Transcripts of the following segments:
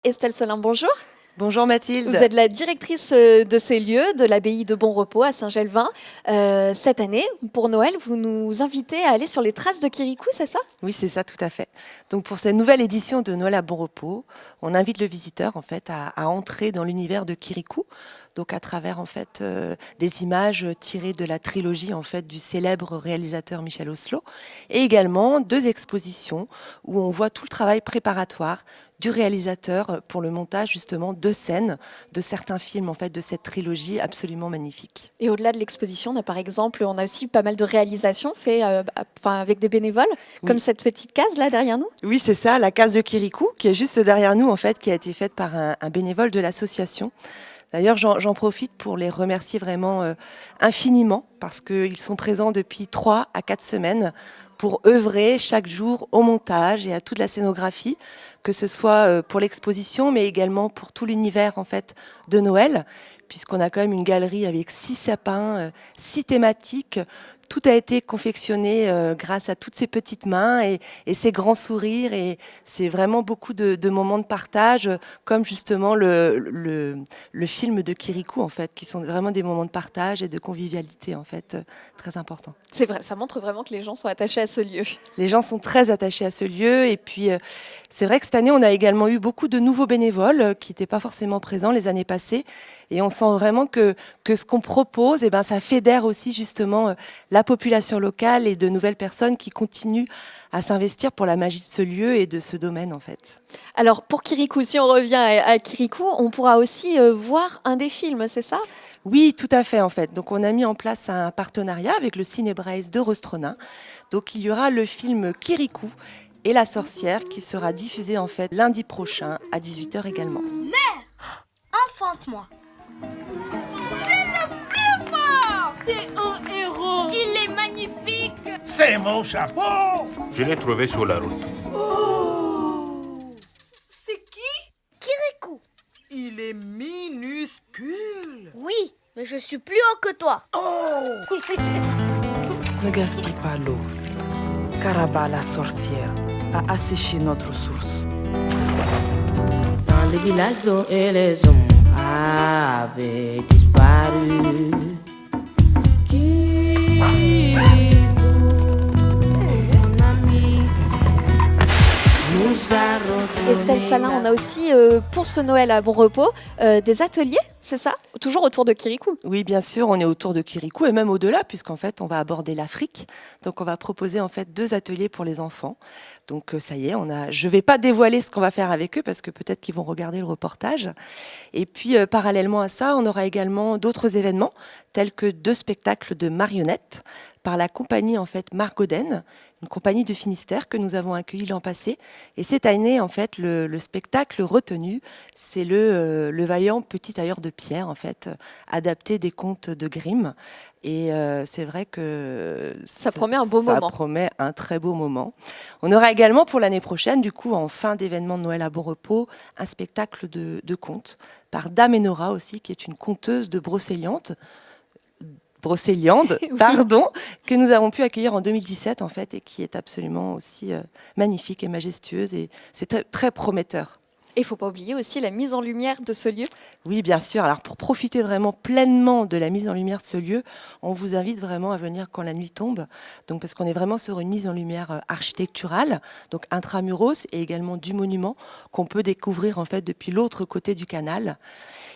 Estelle Salin, bonjour. Bonjour Mathilde. Vous êtes la directrice de ces lieux, de l'abbaye de Bon Repos à Saint-Gelvin. Cette année, pour Noël, vous nous invitez à aller sur les traces de Kirikou, c'est ça? Oui, c'est ça, tout à fait. Donc pour cette nouvelle édition de Noël à Bon Repos, on invite le visiteur en fait à entrer dans l'univers de Kirikou, donc à travers en fait des images tirées de la trilogie en fait du célèbre réalisateur Michel Oslo, et également 2 expositions où on voit tout le travail préparatoire du réalisateur pour le montage justement de scènes de certains films en fait de cette trilogie absolument magnifique. Et au-delà de l'exposition, on a aussi pas mal de réalisations faites avec des bénévoles, comme Oui. cette petite case là derrière nous. Oui, c'est ça, la case de Kirikou, qui est juste derrière nous, en fait, qui a été faite par un bénévole de l'association. D'ailleurs, j'en profite pour les remercier vraiment infiniment, parce qu'ils sont présents depuis 3 à 4 semaines pour œuvrer chaque jour au montage et à toute la scénographie, que ce soit pour l'exposition, mais également pour tout l'univers en fait de Noël, puisqu'on a quand même une galerie avec 6 sapins, 6 thématiques. Tout a été confectionné grâce à toutes ces petites mains et ces grands sourires. Et c'est vraiment beaucoup de moments de partage, comme justement le film de Kirikou, en fait, qui sont vraiment des moments de partage et de convivialité, en fait, très importants. C'est vrai, ça montre vraiment que les gens sont attachés à ce lieu. Les gens sont très attachés à ce lieu. Et puis, c'est vrai que cette année, on a également eu beaucoup de nouveaux bénévoles qui n'étaient pas forcément présents les années passées. Et on sent vraiment que ce qu'on propose, eh ben, ça fédère aussi justement la population locale et de nouvelles personnes qui continuent à s'investir pour la magie de ce lieu et de ce domaine, en fait. Alors pour Kirikou, si on revient à Kirikou, on pourra aussi voir un des films, c'est ça? Oui, tout à fait en fait. Donc on a mis en place un partenariat avec le Cinébraise de Rostronin. Donc il y aura le film Kirikou et la sorcière qui sera diffusé en fait lundi prochain à 18h également. Mère, enfante-moi. C'est le plus fort. C'est un héros. Il est magnifique. C'est mon chapeau. Je l'ai trouvé sur la route. Oh! C'est qui? Kirikou. Il est minuscule. Oui, mais je suis plus haut que toi. Oh! Ne gaspille pas l'eau. Karaba la sorcière a asséché notre source. Dans les villages, l'eau et les hommes avaient disparu. Mon ami, nous a Estelle Salin, on a aussi pour ce Noël à Bon Repos des ateliers, c'est ça? Toujours autour de Kirikou. Oui, bien sûr, on est autour de Kirikou et même au-delà, puisqu'en fait, on va aborder l'Afrique. Donc, on va proposer en fait 2 ateliers pour les enfants. Donc, ça y est, je vais pas dévoiler ce qu'on va faire avec eux parce que peut-être qu'ils vont regarder le reportage. Et puis, parallèlement à ça, on aura également d'autres événements, tels que 2 spectacles de marionnettes par la compagnie en fait Margoden, une compagnie de Finistère que nous avons accueillie l'an passé. Et cette année, en fait, le spectacle retenu, c'est le vaillant petit tailleur de pierre, en fait, adapté des contes de Grimm. Et c'est vrai que Ça promet un beau moment. Ça promet un très beau moment. On aura également pour l'année prochaine, du coup, en fin d'événement de Noël à Bon Repos, un spectacle de contes par Dame Enora aussi, qui est une conteuse de Brocéliande, Oui. pardon, que nous avons pu accueillir en 2017 en fait et qui est absolument aussi magnifique et majestueuse et c'est très, très prometteur. Et il ne faut pas oublier aussi la mise en lumière de ce lieu. Oui, bien sûr. Alors pour profiter vraiment pleinement de la mise en lumière de ce lieu, on vous invite vraiment à venir quand la nuit tombe. Donc parce qu'on est vraiment sur une mise en lumière architecturale, donc intramuros et également du monument qu'on peut découvrir en fait depuis l'autre côté du canal.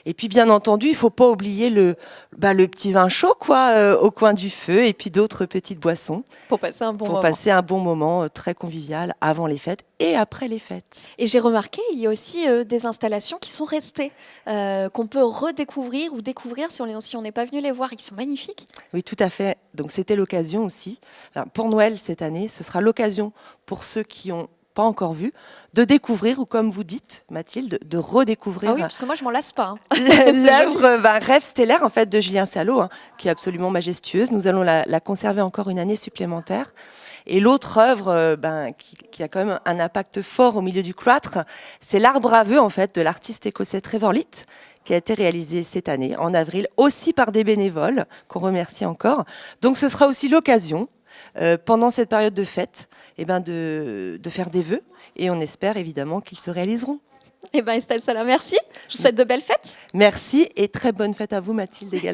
Et puis bien entendu, il ne faut pas oublier le petit vin chaud au coin du feu et puis d'autres petites boissons Pour passer un bon pour moment. passer un bon moment très convivial avant les fêtes et après les fêtes. Et j'ai remarqué, il y a aussi des installations qui sont restées, qu'on peut redécouvrir ou découvrir si on n'est pas venu les voir. Ils sont magnifiques. Oui, tout à fait. Donc c'était l'occasion aussi. Alors, pour Noël cette année, ce sera l'occasion pour ceux qui n'ont pas encore vu, de découvrir, ou comme vous dites, Mathilde, de redécouvrir Ah oui, parce que moi, je m'en lasse pas. l'œuvre Rêve stellaire en fait, de Julien Salot, qui est absolument majestueuse. Nous allons la conserver encore une année supplémentaire. Et l'autre œuvre qui a quand même un impact fort au milieu du cloître, c'est L'Arbre à vœux en fait, de l'artiste écossais Trevor Litt, qui a été réalisé cette année, en avril, aussi par des bénévoles, qu'on remercie encore. Donc ce sera aussi l'occasion pendant cette période de fête, de faire des vœux et on espère évidemment qu'ils se réaliseront. Eh bien, Estelle Salin, merci. Je vous souhaite de belles fêtes. Merci et très bonne fête à vous, Mathilde, également.